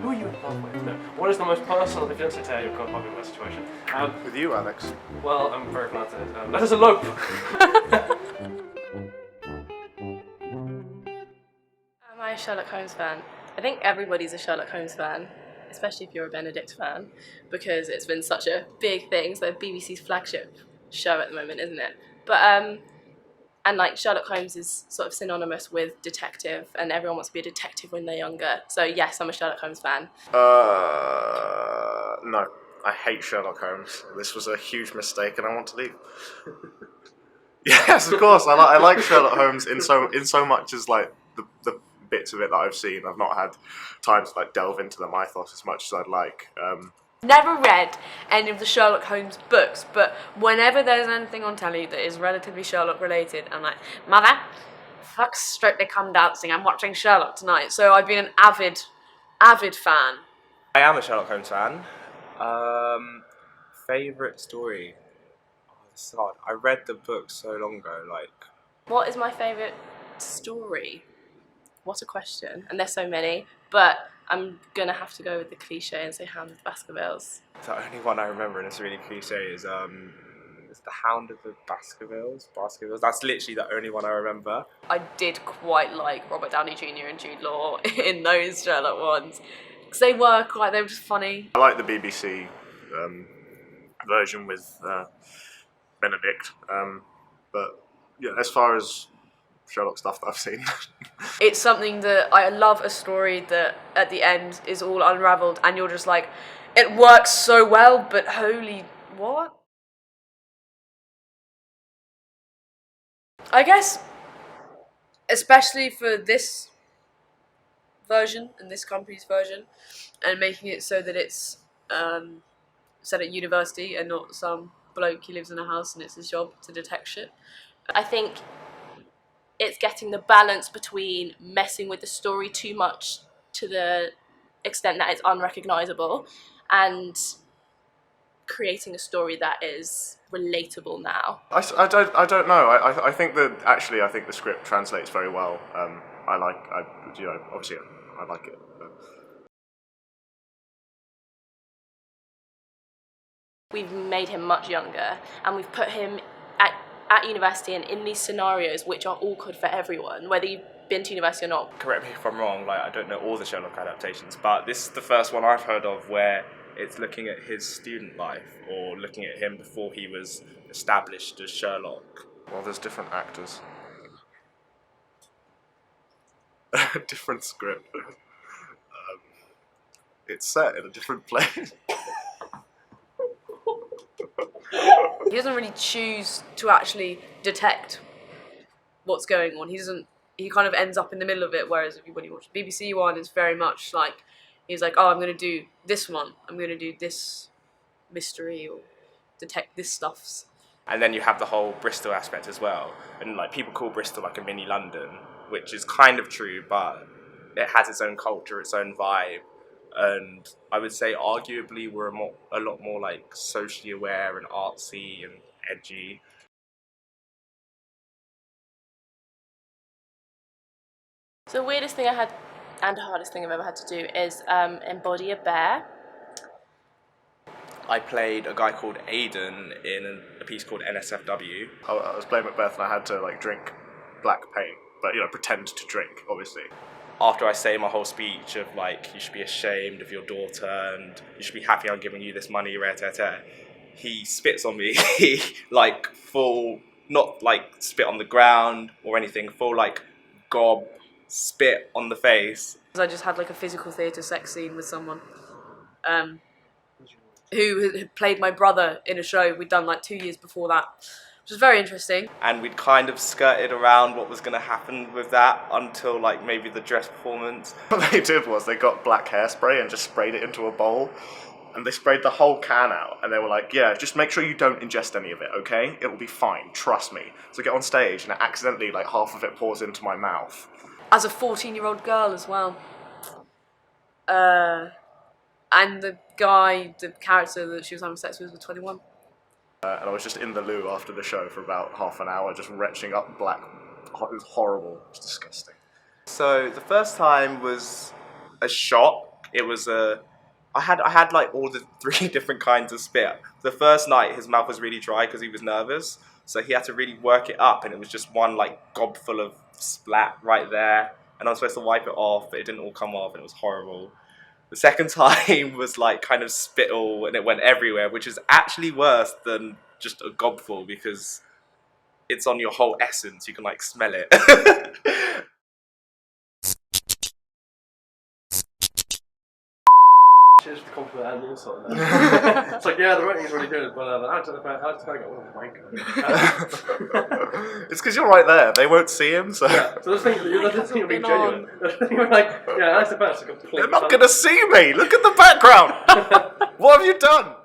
Who are you in love with? No. What is the most personal, if you don't say Taylor, you're caught up in that situation. With you, Alex. Well, I'm very flattered. Let us elope! Am I a Sherlock Holmes fan? I think everybody's a Sherlock Holmes fan, especially if you're a Benedict fan, because it's been such a big thing. It's like BBC's flagship show at the moment, isn't it? But and like Sherlock Holmes is sort of synonymous with detective, and everyone wants to be a detective when they're younger. So yes, I'm a Sherlock Holmes fan. No. I hate Sherlock Holmes. This was a huge mistake and I want to leave. Yes, of course. I like Sherlock Holmes in so much as like the bits of it that I've seen. I've not had time to like delve into the mythos as much as I'd like. Never read any of the Sherlock Holmes books, but whenever there's anything on telly that is relatively Sherlock related, I'm like, Mother, fuck Strictly Come Dancing, I'm watching Sherlock tonight. So I've been an avid fan. I am a Sherlock Holmes fan. Favourite story? Oh, it's hard. I read the book so long ago, like... What is my favourite story? What a question. And there's so many, but I'm gonna have to go with the cliche and say Hound of the Baskervilles. The only one I remember, and it's really cliche, is the Hound of the Baskervilles. That's literally the only one I remember. I did quite like Robert Downey Jr. and Jude Law in those Sherlock ones, because they were just funny. I like the BBC version with Benedict, but yeah, as far as Sherlock stuff that I've seen. It's something that I love, a story that at the end is all unravelled and you're just like, it works so well, but holy what? I guess, especially for this version and this company's version, and making it so that it's set at university and not some bloke who lives in a house and it's his job to detect shit. I think it's getting the balance between messing with the story too much to the extent that it's unrecognisable and creating a story that is relatable now. I don't know. I think that actually I think the script translates very well. Obviously I like it. We've made him much younger and we've put him at university and in these scenarios which are awkward for everyone, whether you've been to university or not. Correct me if I'm wrong, like I don't know all the Sherlock adaptations, but this is the first one I've heard of where it's looking at his student life or looking at him before he was established as Sherlock. Well, there's different actors. Different script. It's set in a different place. He doesn't really choose to actually detect what's going on. He kind of ends up in the middle of it, whereas when you watch the BBC one, it's very much like, he's like, oh, I'm going to do this one. I'm going to do this mystery or detect this stuffs. And then you have the whole Bristol aspect as well. And like people call Bristol like a mini London, which is kind of true, but it has its own culture, its own vibe. And I would say arguably we're a lot more like socially aware and artsy and edgy. So the weirdest thing I had and hardest thing I've ever had to do is embody a bear. I played a guy called Aidan in a piece called NSFW. I was playing Macbeth and I had to like drink black paint, but pretend to drink, obviously. After I say my whole speech of like, you should be ashamed of your daughter and you should be happy I'm giving you this money, he spits on me, like full, not like spit on the ground or anything, full like gob, spit on the face. I just had like a physical theatre sex scene with someone who had played my brother in a show we'd done like 2 years before that, which was very interesting. And we'd kind of skirted around what was going to happen with that until like maybe the dress performance. What they did was they got black hairspray and just sprayed it into a bowl. And they sprayed the whole can out. And they were like, yeah, just make sure you don't ingest any of it, okay? It will be fine, trust me. So I get on stage and accidentally like half of it pours into my mouth. As a 14-year-old girl as well. And the character that she was having sex with was 21. And I was just in the loo after the show for about half an hour, just retching up black. It was horrible. It was disgusting. So the first time was a shock. It was I had like all the 3 different kinds of spit. The first night his mouth was really dry because he was nervous, so he had to really work it up, and it was just one like gob full of splat right there, and I was supposed to wipe it off, but it didn't all come off, and it was horrible. The second time was like kind of spittle, and it went everywhere, which is actually worse than just a gobful because it's on your whole essence. You can like smell it. Cheers for the compliment and the insult. It's like, yeah, the writing's really good, but the actor, how did I go, oh my god. It's because you're right there. They won't see him, so. Yeah, so this thing you're being genuine. You're like, yeah, that's the best. They're not going to see me. Look at the background. What have you done?